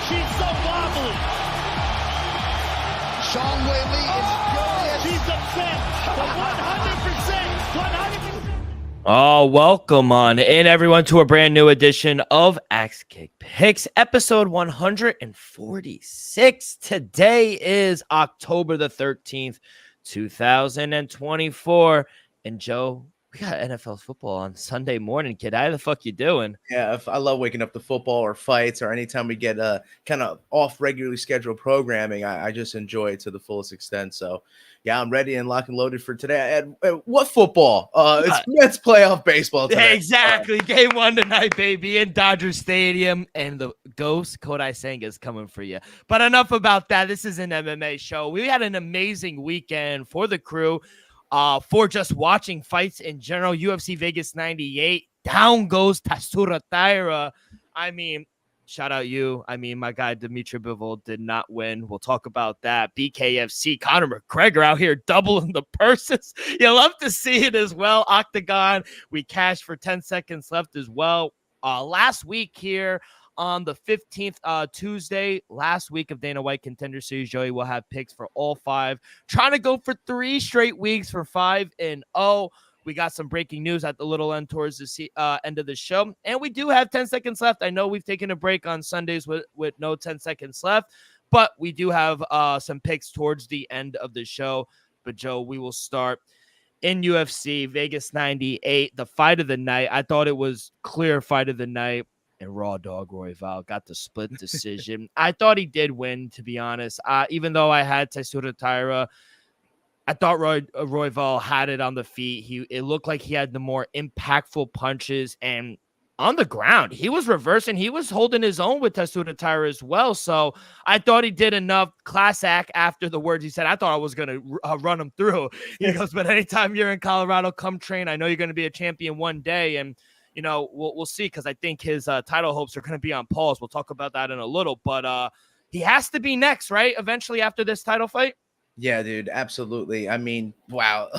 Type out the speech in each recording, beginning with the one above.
She's so wobbly. Sean Whaley is furious. She's upset. But 100%. Oh, welcome on in, everyone, to a brand new edition of Axe Kick Picks, episode 146. Today is October the 13th, 2024. And Joe, we got NFL football on Sunday morning, kid. How the fuck you doing? Yeah, I love waking up to football or fights or anytime we get kind of off regularly scheduled programming. I just enjoy it to the fullest extent. So, yeah, I'm ready and locked and loaded for today. And what football? It's Mets playoff baseball today. Exactly. Game one tonight, baby, in Dodger Stadium. And the ghost, Kodai Senga, is coming for you. But enough about that. This is an MMA show. We had an amazing weekend for the crew. For just watching fights in general. UFC Vegas 98, down goes Tatsuro Taira. I mean, shout out you. I mean, my guy Dimitri Bivol did not win. We'll talk about that. BKFC, Conor McGregor out here doubling the purses. You love to see it as well. Octagon, we cashed for 10 seconds left as well. Last week here, on the 15th, Tuesday, last week of Dana White Contender Series, Joey will have picks for all five. Trying to go for 3 straight weeks for 5-0. We got some breaking news at the little end towards the end of the show. And we do have 10 seconds left. I know we've taken a break on Sundays with no 10 seconds left, but we do have some picks towards the end of the show. But, Joe, we will start in UFC Vegas 98, the fight of the night. I thought it was clear fight of the night. And Raw Dog Royval got the split decision. I thought he did win, to be honest. Even though I had Tatsuro Taira, I thought Royval had it on the feet. It looked like he had the more impactful punches. And on the ground, he was reversing. He was holding his own with Tatsuro Taira as well. So I thought he did enough. Class act after the words he said. I thought I was going to run him through. He goes, but anytime you're in Colorado, come train. I know you're going to be a champion one day. And you know, we'll see, because I think his title hopes are going to be on pause. We'll talk about that in a little, but he has to be next, right? Eventually after this title fight. Yeah, dude, absolutely. I mean, wow.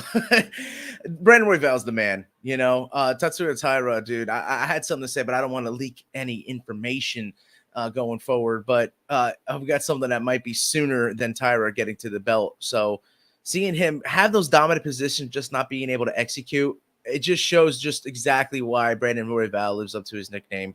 Brandon Royval's the man, you know. Tatsuro Taira, dude, I had something to say, but I don't want to leak any information going forward. But I've got something that might be sooner than Taira getting to the belt. So seeing him have those dominant positions, just not being able to execute, it just shows just exactly why Brandon Royval lives up to his nickname,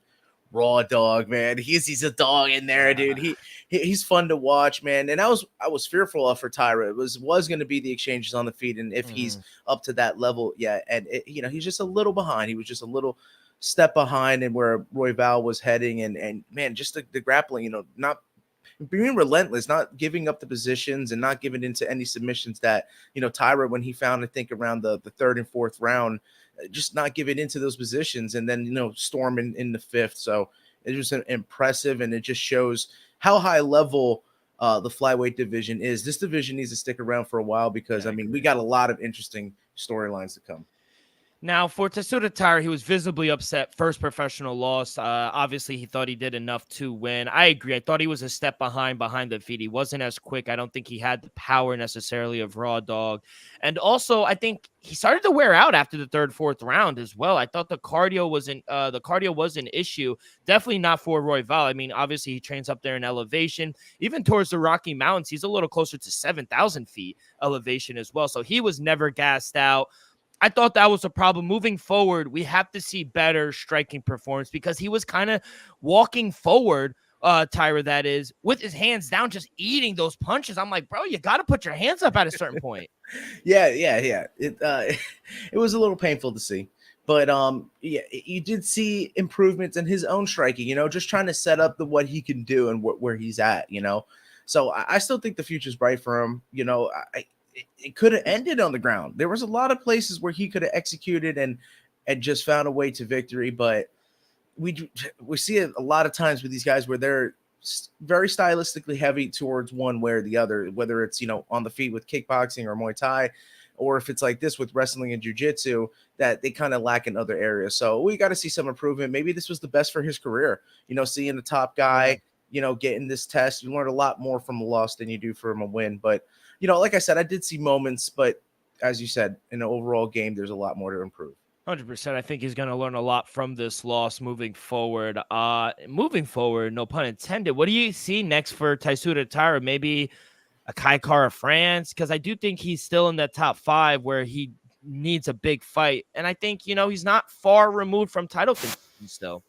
Raw Dog, man. He's a dog in there, dude. He's fun to watch, man. And I was fearful for Taira. It was going to be the exchanges on the feet, and if he's up to that level yet. And he's just a little behind. He was just a little step behind and where Royval was heading. And man, just the grappling, not being relentless, not giving up the positions and not giving into any submissions that, Taira, when he found, I think around the 3rd and 4th round, just not giving into those positions, and then, storm in the 5th. So it was impressive, and it just shows how high level the flyweight division is. This division needs to stick around for a while because, we got a lot of interesting storylines to come. Now, for Tatsuro Taira, he was visibly upset. First professional loss. Obviously, he thought he did enough to win. I agree. I thought he was a step behind the feet. He wasn't as quick. I don't think he had the power necessarily of Raw Dog. And also, I think he started to wear out after the 3rd, 4th round as well. I thought the cardio was an issue. Definitely not for Royval. I mean, obviously, he trains up there in elevation. Even towards the Rocky Mountains, he's a little closer to 7,000 feet elevation as well. So he was never gassed out. I thought that was a problem. Moving forward, we have to see better striking performance, because he was kind of walking forward, Taira, that is, with his hands down, just eating those punches. I'm like, bro, you got to put your hands up at a certain point. Yeah. It was a little painful to see. But yeah, you did see improvements in his own striking, just trying to set up what he can do and where he's at, So I still think the future's bright for him. It could have ended on the ground. There was a lot of places where he could have executed and just found a way to victory. But we see it a lot of times with these guys where they're very stylistically heavy towards one way or the other, whether it's, on the feet with kickboxing or Muay Thai, or if it's like this with wrestling and jiu-jitsu, that they kind of lack in other areas. So we got to see some improvement. Maybe this was the best for his career, seeing the top guy, getting this test. You learn a lot more from a loss than you do from a win. But like I said, I did see moments, but as you said, in the overall game, there's a lot more to improve. 100%. I think he's going to learn a lot from this loss moving forward. No pun intended. What do you see next for Taisura Taira? Maybe a Kai Kara France? Because I do think he's still in that top 5 where he needs a big fight. And I think, he's not far removed from title contention still.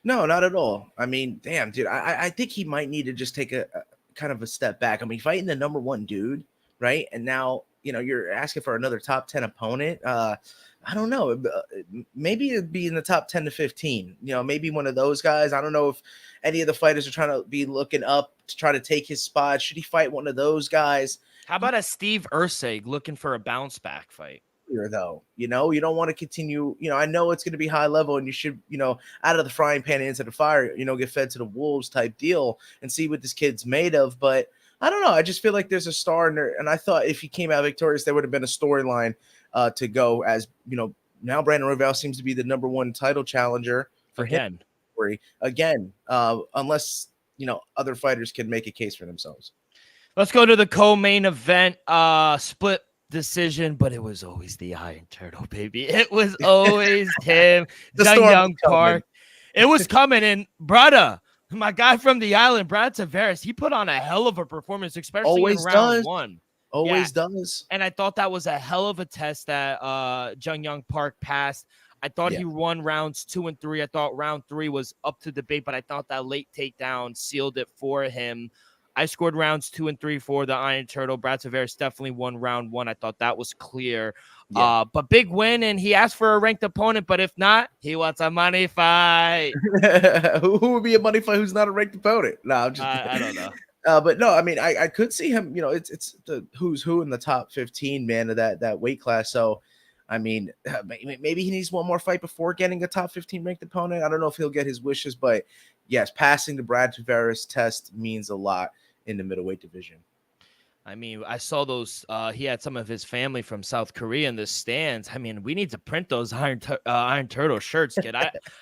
No, not at all. I mean, damn, dude, I think he might need to just take a kind of a step back. I mean, fighting the number 1 dude, right? And now, you're asking for another top 10 opponent. I don't know. Maybe it'd be in the top 10 to 15. Maybe one of those guys. I don't know if any of the fighters are trying to be looking up to try to take his spot. Should he fight one of those guys? How about a Steve Ursay looking for a bounce back fight? Though, you don't want to continue. I know it's going to be high level, and you should, out of the frying pan into the fire, get fed to the wolves type deal and see what this kid's made of. But I don't know. I just feel like there's a star in there, and I thought if he came out victorious, there would have been a storyline to go. As now Brandon Royval seems to be the number 1 title challenger for him again, unless other fighters can make a case for themselves. Let's go to the co-main event. Split decision, but it was always the Iron Turtle, baby. It was always him, Jung Young Park. It was coming in, brother. My guy from the island, Brad Tavares, he put on a hell of a performance, especially in round 1. Always does. And I thought that was a hell of a test that Jung Young Park passed. I thought he won rounds 2 and 3. I thought round 3 was up to debate, but I thought that late takedown sealed it for him. I scored rounds 2 and 3 for the Iron Turtle. Brad Tavares definitely won round 1. I thought that was clear. Yeah. But big win, and he asked for a ranked opponent, but if not, he wants a money fight. Who would be a money fight who's not a ranked opponent? No, I'm just I don't know. But no, I mean, I could see him, it's the who's who in the top 15, man, of that weight class. So, I mean, maybe he needs one more fight before getting a top 15 ranked opponent. I don't know if he'll get his wishes, but yes, passing the Brad Tavares test means a lot in the middleweight division. I mean, I saw those. He had some of his family from South Korea in the stands. I mean, we need to print those Iron Turtle shirts, kid.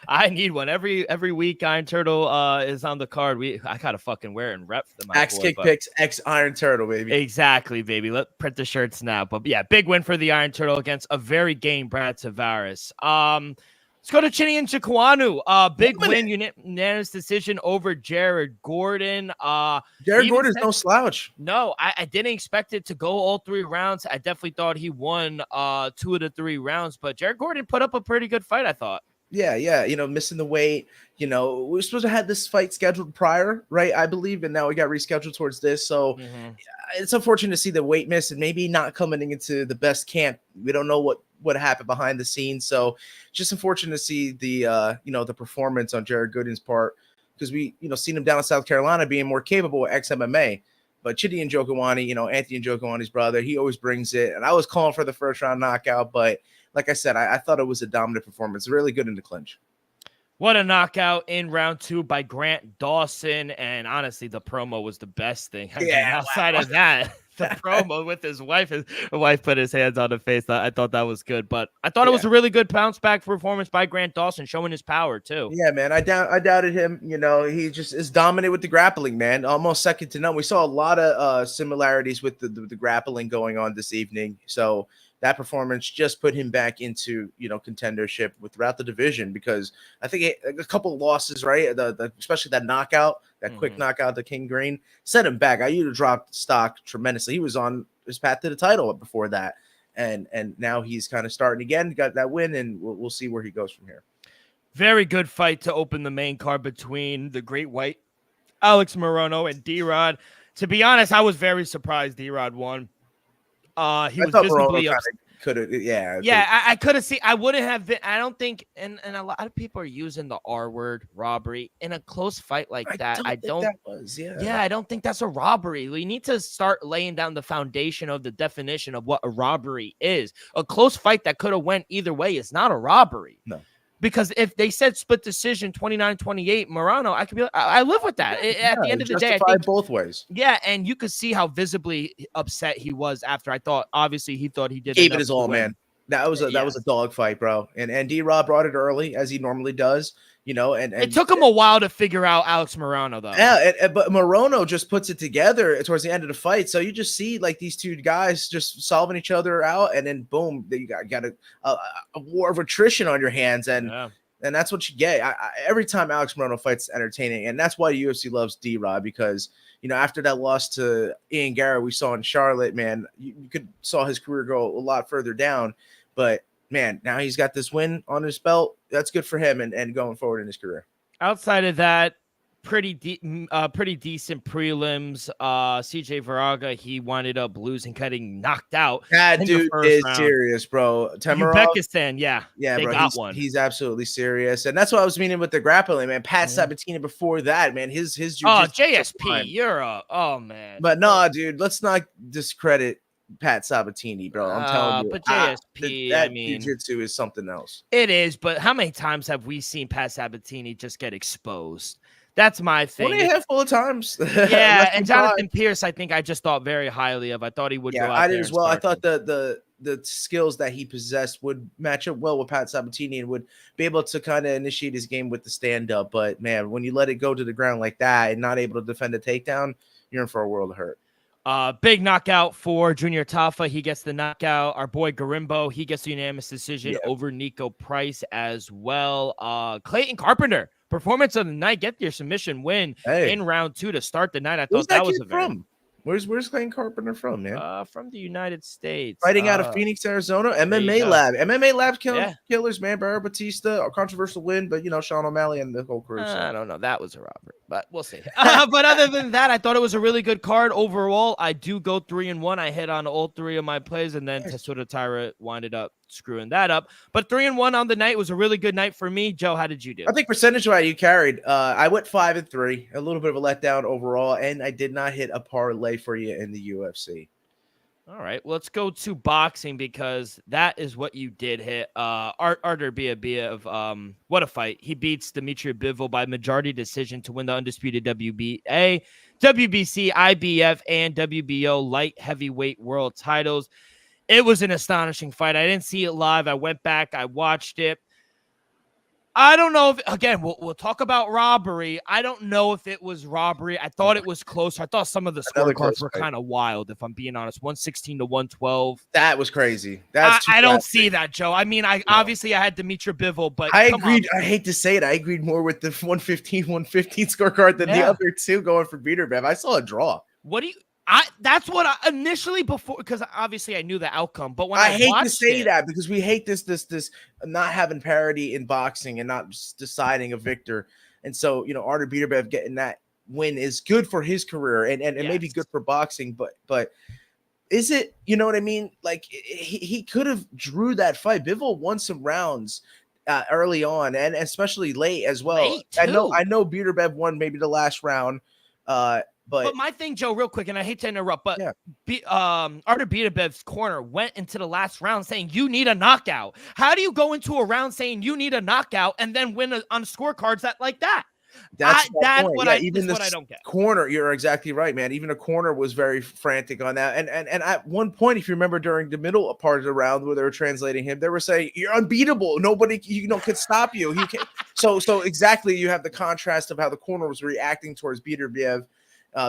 I need one every week. Iron Turtle is on the card. I gotta fucking wear it and rep them. Axe Kick Picks X Iron Turtle, baby. Exactly, baby. Let's print the shirts now. But yeah, big win for the Iron Turtle against a very game Brad Tavares. Let's go to Chinny and Chikwanu. Big win, unanimous decision over Jared Gordon. Jared Gordon's no slouch. No, I didn't expect it to go all 3 rounds. I definitely thought he won 2 of the 3 rounds, but Jared Gordon put up a pretty good fight, I thought. Yeah, missing the weight. We were supposed to have this fight scheduled prior, right? I believe, and now we got rescheduled towards this. So it's unfortunate to see the weight miss and maybe not coming into the best camp. We don't know what happened behind the scenes. So just unfortunate to see the the performance on Jared Gordon's part, because we seen him down in South Carolina being more capable at ex-MMA. But Chidi and Njokuani, Anthony Njokuani's brother, he always brings it. And I was calling for the first round knockout, but like I said, I thought it was a dominant performance, really good in the clinch. What a knockout in round 2 by Grant Dawson. And honestly, the promo was the best thing. Outside of that, the promo with his wife, put his hands on the face. I thought that was good. But I thought it was a really good bounce back performance by Grant Dawson, showing his power too. Yeah, man. I doubted him. He just is dominant with the grappling, man. Almost second to none. We saw a lot of similarities with the grappling going on this evening. So that performance just put him back into, contendership throughout the division, because I think a couple of losses, right? Especially that knockout, that quick knockout to King Green, set him back. I used to drop stock tremendously. He was on his path to the title before that. And now he's kind of starting again, got that win, and we'll see where he goes from here. Very good fight to open the main card between the Great White, Alex Morono, and D-Rod. To be honest, I was very surprised D-Rod won. He was visibly upset. I could have seen. I wouldn't have been. I don't think, and a lot of people are using the R word, robbery, in a close fight like that. I don't think that's a robbery. We need to start laying down the foundation of the definition of what a robbery is. A close fight that could have went either way is not a robbery. No. Because if they said split decision 29-28 Morono, I could be. I live with that. At the end of the day, I think both ways. Yeah, and you could see how visibly upset he was after. I thought, obviously, he thought he did. Gave it his all, man. That was a dog fight, bro. And D-Rob brought it early as he normally does, and it took him a while to figure out Alex Morono, though. Yeah, but Morono just puts it together towards the end of the fight. So you just see like these two guys just solving each other out, and then boom, you got a war of attrition on your hands, and that's what you get. Every time Alex Morono fights, it's entertaining, and that's why the UFC loves D-Rob, because after that loss to Ian Garrett we saw in Charlotte, man, you saw his career go a lot further down, but man, now he's got this win on his belt. That's good for him and going forward in his career. Outside of that, pretty decent prelims. CJ Varaga, he winded up losing, getting knocked out. That dude is serious, bro. Uzbekistan, yeah, bro. Got one. He's absolutely serious, and that's what I was meaning with the grappling, man. Pat Sabatini before that, man. His JSP, you're man. But nah, dude, let's not discredit Pat Sabatini, bro. I'm telling you. But JSP, that jiu-jitsu is something else. It is, but how many times have we seen Pat Sabatini just get exposed? That's my thing. Only a handful of times. Yeah, and Jonathan Pierce, I think I just thought very highly of. I thought he would go out I there did as well. I thought the skills that he possessed would match up well with Pat Sabatini and would be able to kind of initiate his game with the stand-up. But, man, when you let it go to the ground like that and not able to defend a takedown, you're in for a world of hurt. Big knockout for Junior Tafa. He gets the knockout. Our boy Garimbo, he gets the unanimous decision over Nico Price as well. Clayton Carpenter, performance of the night, get your submission win in round 2 to start the night. I thought that was from. Where's Clayton Carpenter from, man? From the United States. Fighting out of Phoenix, Arizona. MMA Lab. MMA Lab killers, man. Barra Batista, a controversial win, but, Sean O'Malley and the whole crew. I don't know. That was a robbery, but we'll see. But other than that, I thought it was a really good card overall. I do go 3-1. I hit on all 3 of my plays, and then Tesuta Taira winded up screwing that up. But 3-1 on the night was a really good night for me. Joe, how did you do? I think percentage-wise you carried. I went 5-3, a little bit of a letdown overall, and I did not hit a parlay for you in the UFC. All right, well, let's go to boxing because that is what you did hit. Artur Beterbiev, what a fight. He beats Dmitry Bivol by majority decision to win the undisputed WBA, WBC, IBF, and WBO light heavyweight world titles. It was an astonishing fight. I didn't see it live. I went back. I watched it. I don't know if, again, we'll talk about robbery. I don't know if it was robbery. I thought it was close. I thought some of the scorecards were kind of wild, if I'm being honest. 116 to 112. That was crazy. I don't see that, Joe. I mean, obviously I had Dmitry Bivol, but I agreed. I hate to say it. I agreed more with the 115 scorecard than the other two going for Beterbiev. I saw a draw. That's what I initially before, because obviously I knew the outcome, but when I hate to say that because we hate this not having parity in boxing and not just deciding a victor. And so, Artur Beterbiev getting that win is good for his career and it may be good for boxing, but is it, you know what I mean? Like he could have drew that fight. Bivol won some rounds early on and especially late as well. I know Beterbiev won maybe the last round, But my thing, Joe, real quick, and I hate to interrupt, but Artur Beterbiev's corner went into the last round saying you need a knockout. How do you go into a round saying you need a knockout and then win on scorecards that like that? That's what I don't get. Corner, you're exactly right, man. Even a corner was very frantic on that. And at one point, if you remember, during the middle part of the round where they were translating him, they were saying you're unbeatable. Nobody could stop you. He can. So exactly, you have the contrast of how the corner was reacting towards Beterbiev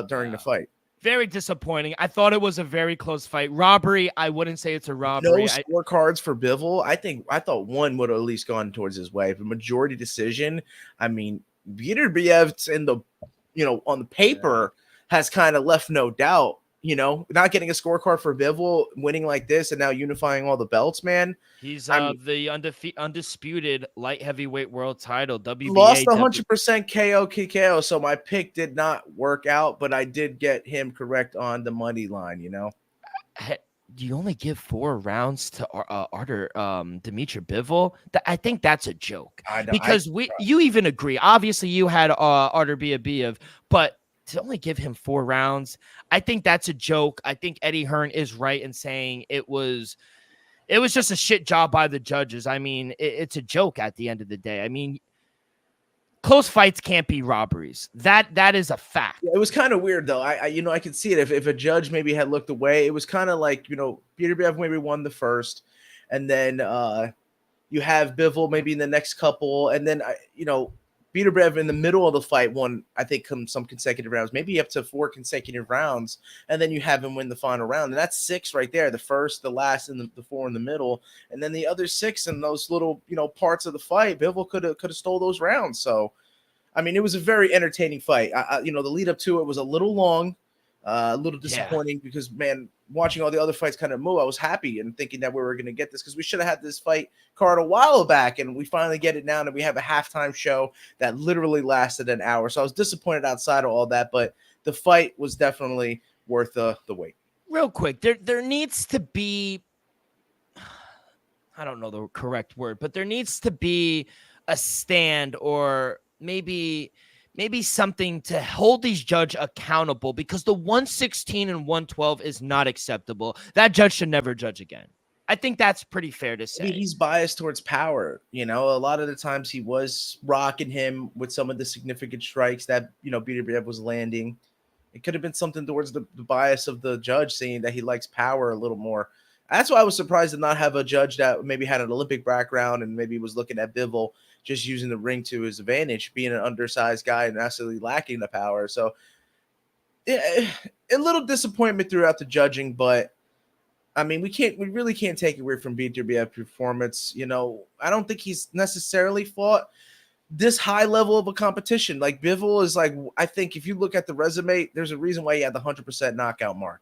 during the fight. Very disappointing. I thought it was a very close fight. Robbery, I wouldn't say it's a robbery. No scorecards for Bivol. I thought one would have at least gone towards his way. But majority decision, I mean, Beterbiev in the, on the paper has kind of left no doubt. Not getting a scorecard for Bivol, winning like this, and now unifying all the belts, man. He's the undisputed light heavyweight world title. WBA lost 100% KO, so my pick did not work out, but I did get him correct on the money line. You only give 4 rounds to Artur Dmitry Bivol. I think that's a joke because you even agree. Obviously, you had Artur Beterbiev, but to only give him 4 rounds, I think that's a joke. I think Eddie Hearn is right in saying it was just a shit job by the judges. I mean, it's a joke at the end of the day. I mean, close fights can't be robberies. That is a fact. Yeah, it was kind of weird though. I could see it if a judge maybe had looked away. It was kind of like, Beterbiev maybe won the first, and then you have Bivol maybe in the next couple, and then Beterbiev in the middle of the fight won, I think, some consecutive rounds, maybe up to 4 consecutive rounds, and then you have him win the final round, and that's 6 right there: the first, the last, and the 4 in the middle, and then the other 6 in those little parts of the fight. Bivol could have stole those rounds. So, I mean, it was a very entertaining fight. The lead up to it was a little long, a little disappointing because, man, watching all the other fights kind of move, I was happy and thinking that we were going to get this because we should have had this fight card a while back, and we finally get it now, and we have a halftime show that literally lasted an hour. So I was disappointed outside of all that, but the fight was definitely worth the wait. Real quick, there needs to be, I don't know the correct word, but there needs to be a stand or maybe something to hold these judges accountable, because the 116 and 112 is not acceptable. That judge should never judge again. I think that's pretty fair to say. He's biased towards power. A lot of the times he was rocking him with some of the significant strikes that, Beterbiev was landing. It could have been something towards the bias of the judge, saying that he likes power a little more. That's why I was surprised to not have a judge that maybe had an Olympic background and maybe was looking at Bivol just using the ring to his advantage, being an undersized guy and absolutely lacking the power. So a little disappointment throughout the judging, but I mean, we really can't take away from Beterbiev's performance. I don't think he's necessarily fought this high level of a competition. Like, Bivol is like, I think if you look at the resume, there's a reason why he had the 100% knockout mark.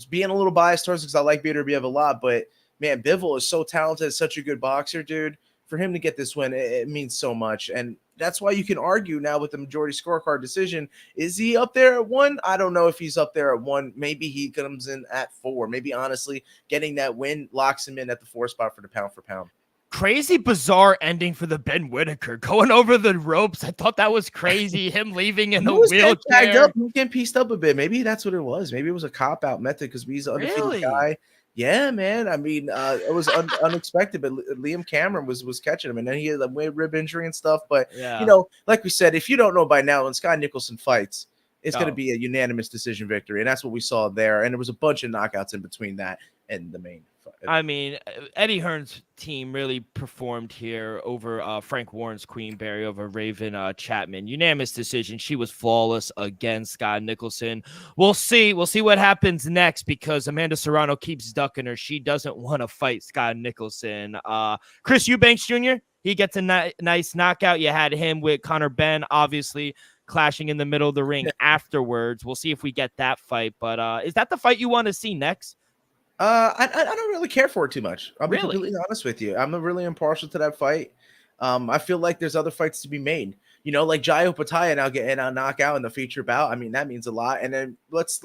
Being a little biased towards because I like Beterbiev a lot, but man, Bivol is so talented, such a good boxer, dude. For him to get this win, it means so much. And that's why you can argue now with the majority scorecard decision. Is he up there at 1? I don't know if he's up there at 1. Maybe he comes in at 4. Maybe, honestly, getting that win locks him in at the 4 spot for the pound for pound. Crazy, bizarre ending for the Ben Whitaker going over the ropes. I thought that was crazy. Him leaving in a wheelchair. Tagged up, getting pieced up a bit. Maybe that's what it was. Maybe it was a cop-out method because he's an undefeated guy. Yeah, man. I mean, it was unexpected, but Liam Cameron was catching him, and then he had a rib injury and stuff. But like we said, if you don't know by now, when Scott Nicholson fights, it's going to be a unanimous decision victory, and that's what we saw there. And there was a bunch of knockouts in between that and the main fight. I mean, Eddie Hearn's team really performed here over Frank Warren's Queenberry, over Raven Chapman. Unanimous decision. She was flawless against Scott Nicholson. We'll see what happens next, because Amanda Serrano keeps ducking her. She doesn't want to fight Scott Nicholson. Chris Eubanks Jr., he gets a nice knockout. You had him with Conor Benn, obviously clashing in the middle of the ring afterwards. We'll see if we get that fight. But is that the fight you want to see next? I don't really care for it too much. I'll be completely honest with you. I'm really impartial to that fight. I feel like there's other fights to be made. Like Jai Opetaia now getting a knockout in the feature bout. I mean, that means a lot. And then let's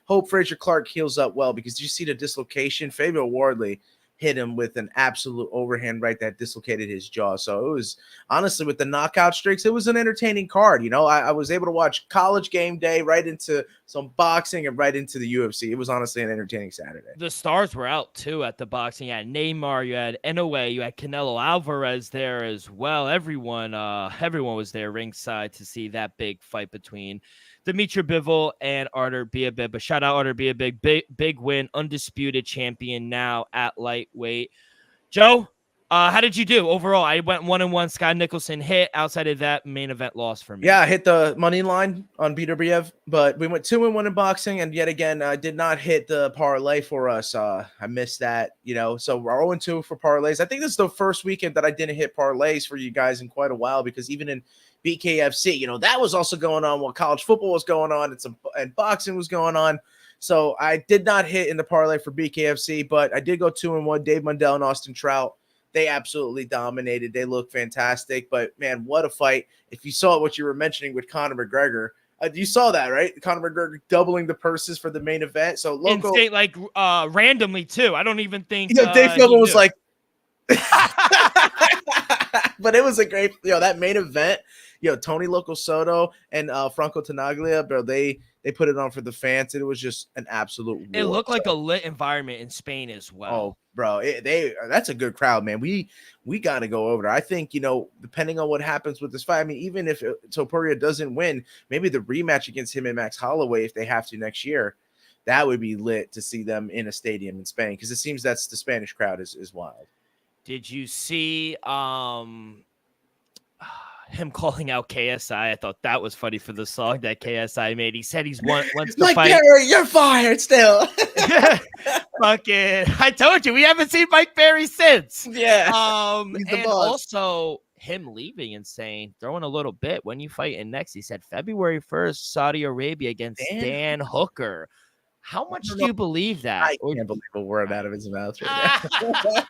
hope Fraser Clark heals up well, because you see the dislocation. Fabio Wardley hit him with an absolute overhand right that dislocated his jaw. So it was, honestly, with the knockout streaks, it was an entertaining card. I was able to watch College Game Day right into some boxing and right into the UFC. It was honestly an entertaining Saturday. The stars were out too at the boxing. You had Neymar, you had Inoue, you had Canelo Alvarez there as well. Everyone was there ringside to see that big fight between Dimitri Bivol and Artur Beterbiev. But shout out Artur Beterbiev, big win, undisputed champion now at lightweight. Joe, how did you do overall? I went 1-1. Scott Nicholson hit. Outside of that, main event loss for me. Yeah, I hit the money line on Beterbiev, but we went 2-1 in boxing, and yet again, I did not hit the parlay for us. I missed that, So we're 0-2 for parlays. I think this is the first weekend that I didn't hit parlays for you guys in quite a while, because even in BKFC, that was also going on while college football was going on, and boxing was going on. So I did not hit in the parlay for BKFC, but I did go 2-1. Dave Mundell and Austin Trout, they absolutely dominated. They look fantastic. But man, what a fight! If you saw what you were mentioning with Conor McGregor, you saw that, right? Conor McGregor doubling the purses for the main event. So local, insane, like randomly too. I don't even think. Dave Feldman was like, but it was a great, that main event. Tony Loco Soto and Franco Tenaglia, bro, they put it on for the fans, and it was just an absolute war. It looked like a lit environment in Spain as well. Oh, bro, that's a good crowd, man. We got to go over there. I think, depending on what happens with this fight, I mean, even if Topuria doesn't win, maybe the rematch against him and Max Holloway, if they have to next year, that would be lit to see them in a stadium in Spain, because it seems that's the Spanish crowd is wild. Did you see him calling out KSI? I thought that was funny for the song that KSI made. He said wants to Mike fight. Perry, you're fired still. Fucking, I told you we haven't seen Mike Perry since. Yeah. He's the And boss. also him leaving and saying, throwing a little bit, when you fighting next? He said February 1st, Saudi Arabia against Dan Hooker. How much do you believe that? I can't believe a word out of his mouth right now.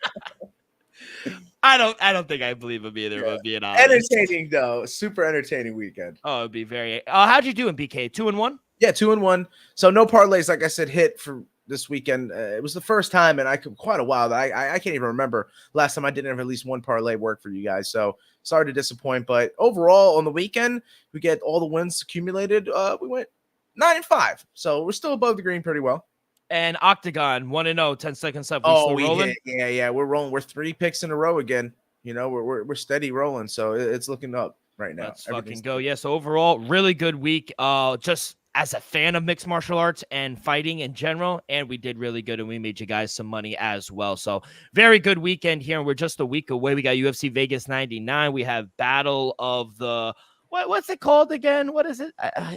I don't think I believe him either. But being honest, Entertaining though, super entertaining weekend. Oh, it'd be very. How'd you do in BK? 2-1. Yeah, 2-1. So no parlays, like I said, hit for this weekend. It was the first time, and quite a while that I can't even remember last time I didn't have at least one parlay work for you guys. So sorry to disappoint, but overall on the weekend we get all the wins accumulated. We went 9-5, so we're still above the green pretty well. And Octagon 1-0, 10 seconds left. We hit. Yeah, we're rolling. We're 3 picks in a row again. You know, we're steady rolling, so it's looking up right now. Let's fucking go. Yeah, so overall, really good week. Just as a fan of mixed martial arts and fighting in general, and we did really good, and we made you guys some money as well. So very good weekend here, and we're just a week away. We got UFC Vegas 99. We have Battle of the what's it called again? What is it?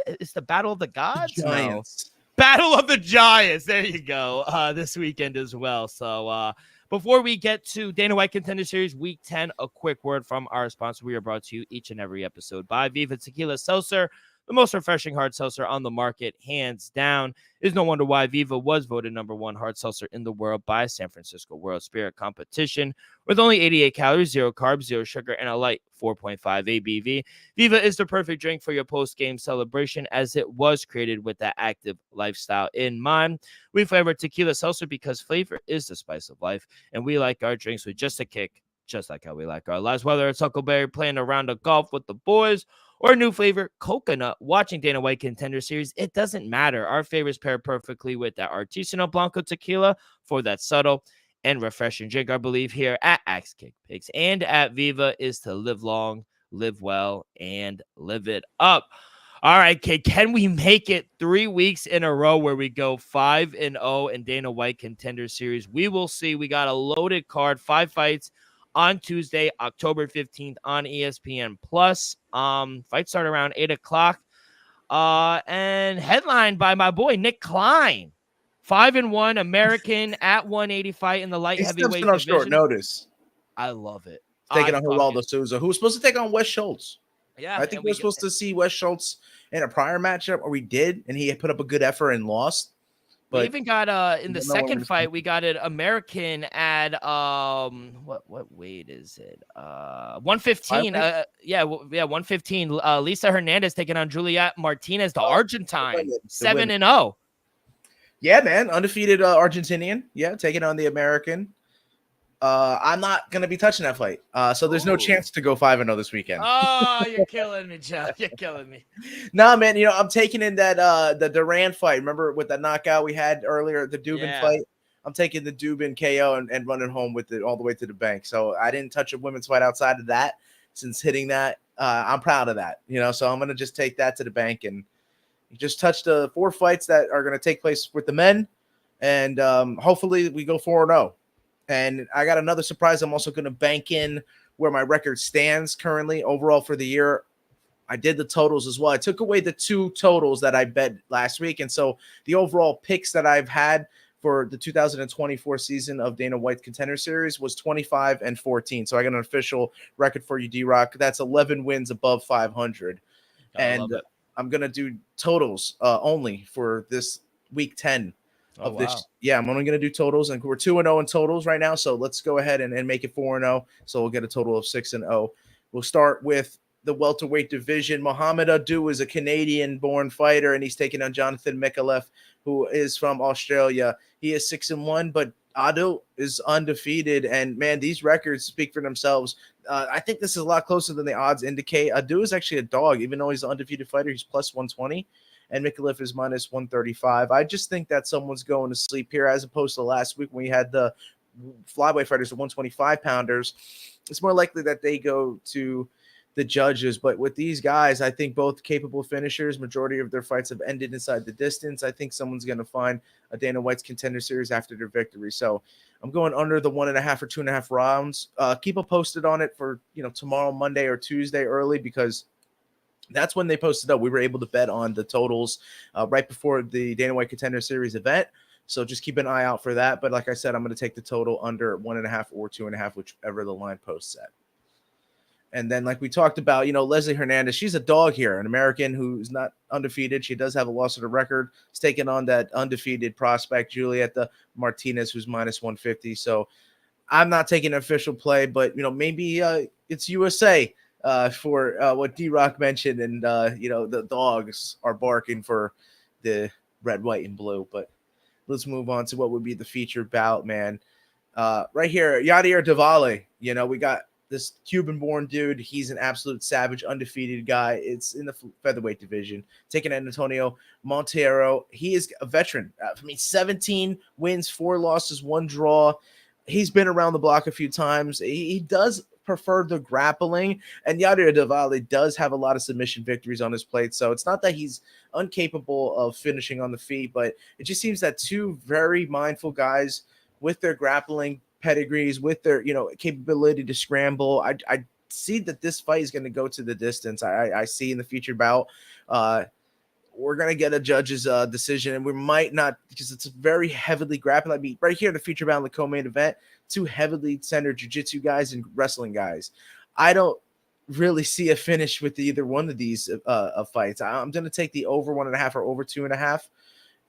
It's the Battle of the Gods. Giants. No. Battle of the Giants. There you go. This weekend as well. So before we get to Dana White Contender Series Week 10, a quick word from our sponsor. We are brought to you each and every episode by Viva Tequila Seltzer, the most refreshing hard seltzer on the market, hands down. It's no wonder why Viva was voted #1 hard seltzer in the world by San Francisco World Spirit Competition. With only 88 calories, 0 carbs, 0 sugar, and a light 4.5 ABV, Viva is the perfect drink for your post-game celebration, as it was created with that active lifestyle in mind. We flavor tequila seltzer because flavor is the spice of life, and we like our drinks with just a kick, just like how we like our lives. Whether it's Huckleberry playing a round of golf with the boys, or a new flavor, coconut, watching Dana White Contender Series, it doesn't matter. Our favorites pair perfectly with that Artisanal Blanco tequila for that subtle and refreshing drink. Our belief here at Axe Kick Picks and at Viva is to live long, live well, and live it up. All right, kid, can we make it 3 weeks in a row where we go 5-0 in Dana White Contender Series? We will see. We got a loaded card, 5 fights on Tuesday, October 15th on ESPN Plus. Fights start around 8 o'clock. And headlined by my boy Nick Klein. 5-1 American at 180 fight in the light heavyweight division. On short notice. I love it. Taking on Geraldo Souza, who was supposed to take on Wes Schultz. Yeah, I think we were supposed to see Wes Schultz in a prior matchup, or we did, and he had put up a good effort and lost. But we even got in the second fight, we got an American at what weight is it? 115. 115. Lisa Hernandez taking on Juliet Martinez, the Argentine, 7-0. Yeah, man, undefeated Argentinian. Yeah, taking on the American. I'm not gonna be touching that fight. So there's no chance to go 5-0 this weekend. Oh, you're killing me, Joe. You're killing me. Nah, man, I'm taking in that the Duran fight. Remember with that knockout we had earlier, the Dubin fight? I'm taking the Dubin KO and running home with it all the way to the bank. So I didn't touch a women's fight outside of that since hitting that. I'm proud of that, so I'm gonna just take that to the bank, and just touch the 4 fights that are gonna take place with the men, and hopefully we go 4-0. And I got another surprise. I'm also going to bank in where my record stands currently overall for the year. I did the totals as well. I took away the 2 totals that I bet last week. And so the overall picks that I've had for the 2024 season of Dana White Contender Series was 25-14. So I got an official record for you, D-Rock. That's 11 wins above 500. And I'm going to do totals only for this week 10. This. Yeah, I'm only going to do totals, and we're 2-0 in totals right now. So let's go ahead and make it 4-0. So we'll get a total of 6-0. We'll start with the welterweight division. Mohamed Adu is a Canadian-born fighter, and he's taking on Jonathan Micallef, who is from Australia. He is 6-1, but Adu is undefeated. And man, these records speak for themselves. I think this is a lot closer than the odds indicate. Adu is actually a dog, even though he's an undefeated fighter. He's plus 120. And Micallef is minus 135. I just think that someone's going to sleep here, as opposed to last week when we had the flyweight fighters, the 125 pounders. It's more likely that they go to the judges. But with these guys, I think both capable finishers. Majority of their fights have ended inside the distance. I think someone's going to find a Dana White's Contender Series after their victory. So I'm going under the 1.5 or 2.5 rounds. Keep a posted on it for tomorrow, Monday or Tuesday early, because that's when they posted up. We were able to bet on the totals right before the Dana White Contender Series event. So just keep an eye out for that. But like I said, I'm going to take the total under 1.5 or 2.5, whichever the line posts at. And then, like we talked about, Leslie Hernandez, she's a dog here, an American who's not undefeated. She does have a loss of the record. She's taking on that undefeated prospect, Julieta Martinez, who's minus 150. So I'm not taking an official play, but, maybe it's USA for what D-Rock mentioned. And, the dogs are barking for the red, white, and blue. But let's move on to what would be the featured bout, man. Right here, Yadir Davali. We got this Cuban-born dude. He's an absolute savage, undefeated guy. It's in the featherweight division. Taking Antonio Montero. He is a veteran. 17 wins, 4 losses, 1 draw. He's been around the block a few times. He does prefer the grappling, and Yadir Davali does have a lot of submission victories on his plate. So it's not that he's incapable of finishing on the feet, but it just seems that two very mindful guys with their grappling pedigrees, with their capability to scramble. I see that this fight is going to go to the distance. I see in the featured bout we're going to get a judge's decision, and we might not, because it's very heavily grappling. I mean, right here in the featured bout in the co-main event, 2 heavily centered jiu-jitsu guys and wrestling guys. I don't really see a finish with either one of these fights. I'm going to take the over 1.5 or over 2.5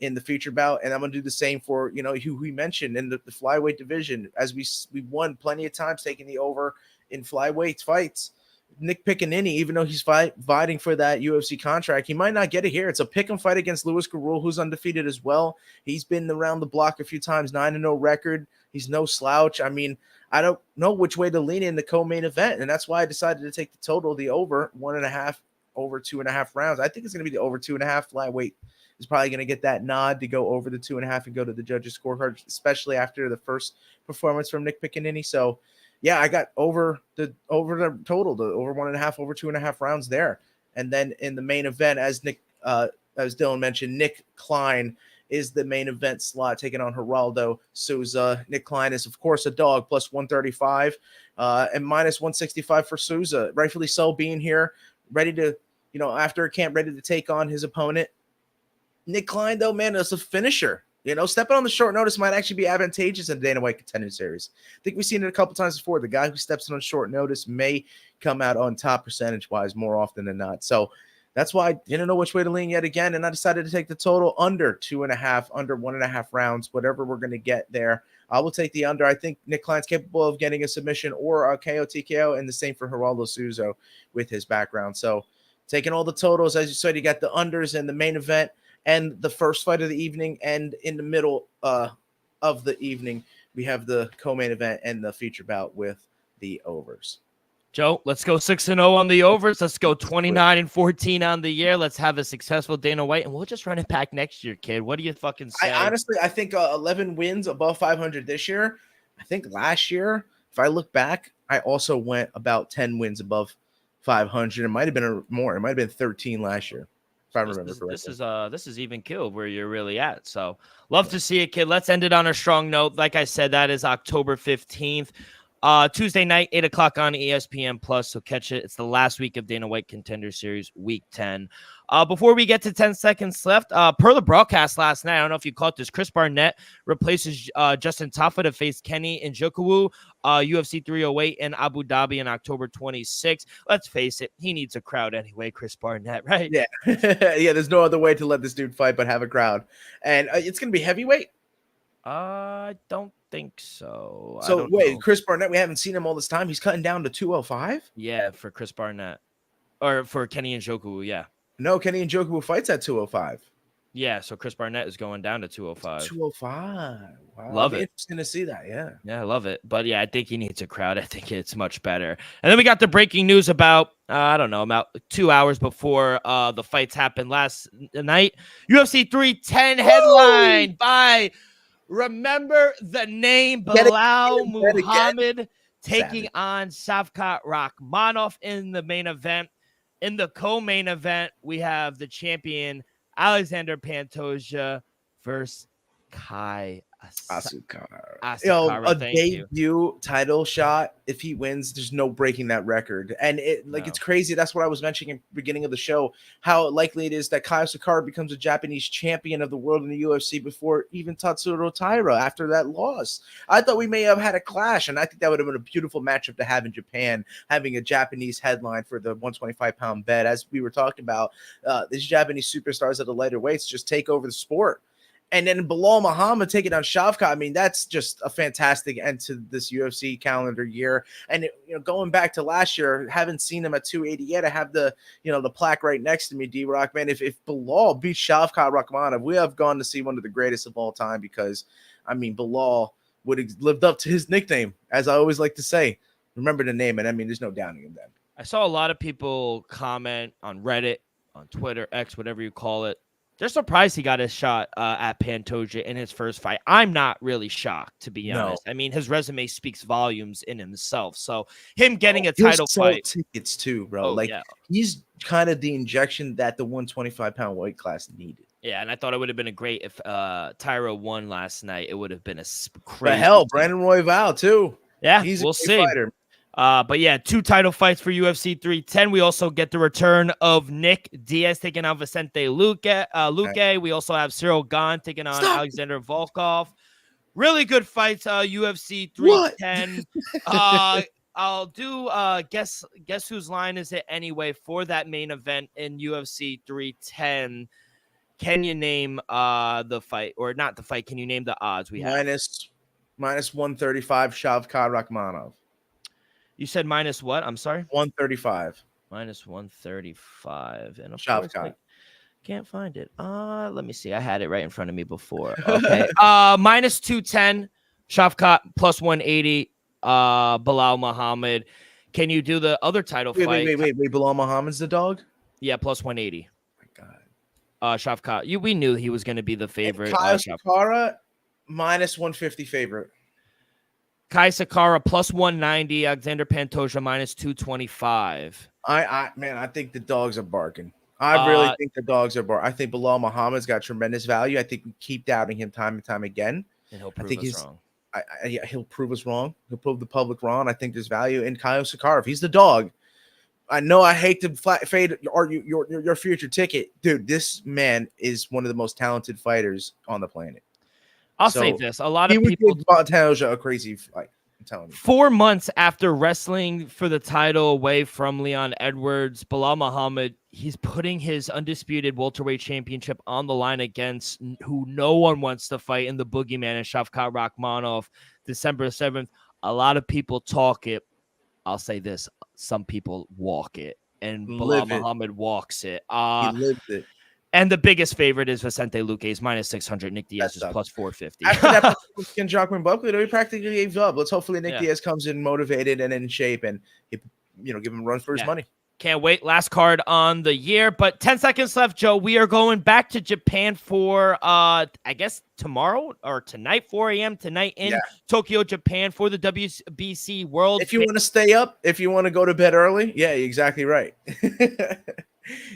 in the feature bout, and I'm going to do the same for who we mentioned in the flyweight division, as we won plenty of times taking the over in flyweight fights. Nick Piccinini, even though he's fighting for that UFC contract, he might not get it here. It's a pick 'em fight against Louis Garul, who's undefeated as well. He's been around the block a few times, 9-0 record. He's no slouch. I mean, I don't know which way to lean in the co-main event, and that's why I decided to take the total, the over 1.5, over 2.5 rounds. I think it's going to be the over 2.5. Flyweight is probably going to get that nod to go over the 2.5 and go to the judges' scorecard, especially after the first performance from Nick Piccinini. So, yeah, I got over the total, the over 1.5, over 2.5 rounds there. And then in the main event, as Dylan mentioned, Nick Klein is the main event slot, taking on Geraldo Souza. Nick Klein is, of course, a dog, plus 135 and minus 165 for Souza. Rightfully so, being here, ready to, after a camp, ready to take on his opponent. Nick Klein, though, man, is a finisher. Stepping on the short notice might actually be advantageous in the Dana White Contender Series. I think we've seen it a couple times before. The guy who steps in on short notice may come out on top percentage-wise more often than not. So that's why I didn't know which way to lean yet again, and I decided to take the total under 2.5, under 1.5 rounds, whatever we're going to get there. I will take the under. I think Nick Klein's capable of getting a submission or a KO TKO, and the same for Geraldo Souza with his background. So taking all the totals, as you said, you got the unders in the main event and the first fight of the evening, and in the middle of the evening, we have the co-main event and the feature bout with the overs. Joe, let's go 6-0 on the overs. Let's go 29-14 on the year. Let's have a successful Dana White, and we'll just run it back next year, kid. What do you fucking say? I think 11 wins above 500 this year. I think last year, if I look back, I also went about 10 wins above 500. It might have been more. It might have been 13 last year, if I remember correctly. This is even killed where you're really at. So love to see it, kid. Let's end it on a strong note. Like I said, that is October 15th. Tuesday night, 8 o'clock on ESPN Plus. So catch it. It's the last week of Dana White Contender Series, Week 10. Before we get to 10 seconds left, per the broadcast last night, I don't know if you caught this, Chris Barnett replaces Justin Tafa to face Kenny Njoku, UFC 308 in Abu Dhabi on October 26th. Let's face it, he needs a crowd anyway, Chris Barnett, right? Yeah. Yeah, there's no other way to let this dude fight but have a crowd. And it's going to be heavyweight? I don't think so. So wait, Chris Barnett, we haven't seen him all this time. He's cutting down to 205? Yeah, for Chris Barnett. Or for Kenny Njoku, yeah. No, Kenny Njoku fights at 205. Yeah, so Chris Barnett is going down to 205. 205. Wow. Love it. Interesting to see that, yeah. Yeah, I love it. But yeah, I think he needs a crowd. I think it's much better. And then we got the breaking news about, about 2 hours before the fights happened last night. UFC 310 headline by... Remember the name Bilal Muhammad taking Savage. on Shavkat Rakhmonov in the main event. In the co-main event, we have the champion Alexander Pantoja versus Kai Asukara. Asakara. A Thank you. debut title shot. If he wins, there's no breaking that record. And it's crazy. That's what I was mentioning in the beginning of the show, how likely it is that Kai Asakara becomes a Japanese champion of the world in the UFC before even Tatsuro Taira after that loss. I thought we may have had a clash, and I think that would have been a beautiful matchup to have in Japan, having a Japanese headline for the 125-pound bed. As we were talking about, these Japanese superstars at the lighter weights just take over the sport. And then Bilal Muhammad taking on Shavkat. I mean, that's just a fantastic end to this UFC calendar year. And going back to last year, haven't seen him at 280 yet. I have the plaque right next to me, D-Rock, man. If Bilal beats Shavkat Rakhmonov, we have gone to see one of the greatest of all time, because, I mean, Bilal would have lived up to his nickname, as I always like to say. Remember the name, and I mean, there's no doubting him then. I saw a lot of people comment on Reddit, on Twitter, X, whatever you call it. They're surprised he got his shot at Pantoja in his first fight. I'm not really shocked, to be honest. I mean, his resume speaks volumes in himself. So him getting a title fight, tickets too, bro. He's kind of the injection that the 125-pound weight class needed. Yeah, and I thought it would have been a great if Tyro won last night. It would have been a crazy. But hell, Brandon Royval too. Yeah, he's we'll see. Fighter. But yeah, 2 title fights for UFC 310. We also get the return of Nick Diaz taking on Vicente Luque. Okay. We also have Cyril Gane taking on Alexander Volkov. Really good fights. UFC 310. I'll do guess whose line is it anyway for that main event in UFC 310. Can you name the fight, or not the fight? Can you name the odds we have? Minus 135 Shavkat Rakhmonov. You said minus what? I'm sorry? 135. Minus 135. And of Shavkat. course, can't find it. Let me see. I had it right in front of me before. Okay. Minus 210. Shavkat plus 180. Bilal Muhammad. Can you do the other title fight? Wait. Bilal Muhammad's the dog? Yeah, plus 180. Oh my God. Shavkat. We knew he was going to be the favorite. Kai Sakara, minus 150 favorite. Kai Sakara plus 190, Alexander Pantoja minus 225. I think the dogs are barking. I really think the dogs are barking. I think Bilal Muhammad's got tremendous value. I think we keep doubting him time and time again. And he'll prove us wrong. He'll prove us wrong. He'll prove the public wrong. I think there's value in Kai Sakara. If he's the dog, I know I hate to fade your future ticket. Dude, this man is one of the most talented fighters on the planet. I'll say this. A lot of people Pantoja a crazy fight. I'm telling you. 4 months after wrestling for the title away from Leon Edwards, Bilal Muhammad, he's putting his undisputed welterweight championship on the line against who no one wants to fight in the boogeyman and Shavkat Rakhmonov, December 7th. A lot of people talk it. I'll say this. Some people walk it. And Bilal Muhammad walks it. He lived it. And the biggest favorite is Vicente Luque. He's minus 600. Nick Diaz is plus 450. After that, Jacqueline Buckley, we practically gave up. Let's hopefully Nick Diaz comes in motivated and in shape, and give him a run for his money. Can't wait. Last card on the year, but 10 seconds left, Joe. We are going back to Japan for, I guess, tomorrow or tonight, 4 a.m. tonight in Tokyo, Japan for the WBC World. If you want to stay up, if you want to go to bed early, yeah, exactly right.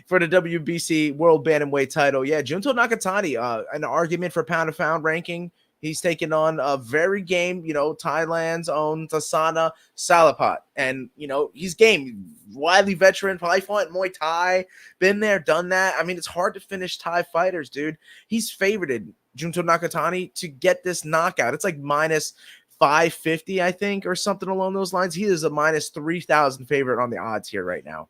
For the WBC World Bantamweight title. Yeah, Junto Nakatani, an argument for pound-of-pound ranking. He's taking on a very game, Thailand's own Tasana Salapat. And, he's game. Widely veteran, probably fought in Muay Thai. Been there, done that. I mean, it's hard to finish Thai fighters, dude. He's favorited, Junto Nakatani, to get this knockout. It's like minus 550, I think, or something along those lines. He is a minus 3,000 favorite on the odds here right now.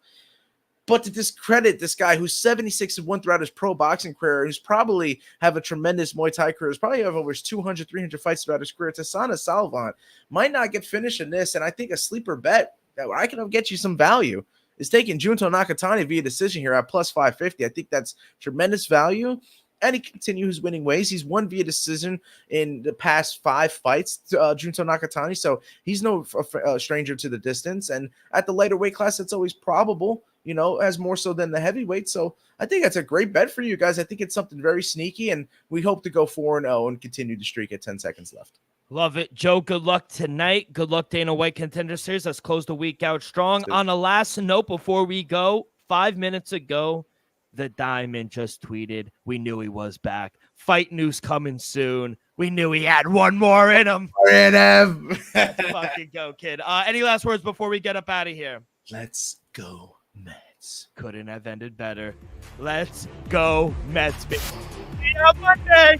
But to discredit this guy who's 76-1 throughout his pro boxing career, who's probably have a tremendous Muay Thai career, who's probably have over 200, 300 fights throughout his career, Tasana Salvan might not get finished in this. And I think a sleeper bet that I can get you some value is taking Junto Nakatani via decision here at plus 550. I think that's tremendous value. And he continues winning ways. He's won via decision in the past 5 fights, Junto Nakatani. So he's no stranger to the distance. And at the lighter weight class, it's always probable, as more so than the heavyweight. So I think that's a great bet for you guys. I think it's something very sneaky, and we hope to go 4-0 and continue to streak at 10 seconds left. Love it. Joe, good luck tonight. Good luck, Dana White Contender Series. Let's close the week out strong. On a last note before we go, 5 minutes ago, the Diamond just tweeted, we knew he was back. Fight news coming soon. We knew he had one more in him. Fucking go, kid. Any last words before we get up out of here? Let's go, Mets. Couldn't have ended better. Let's go, Mets. See you on Monday.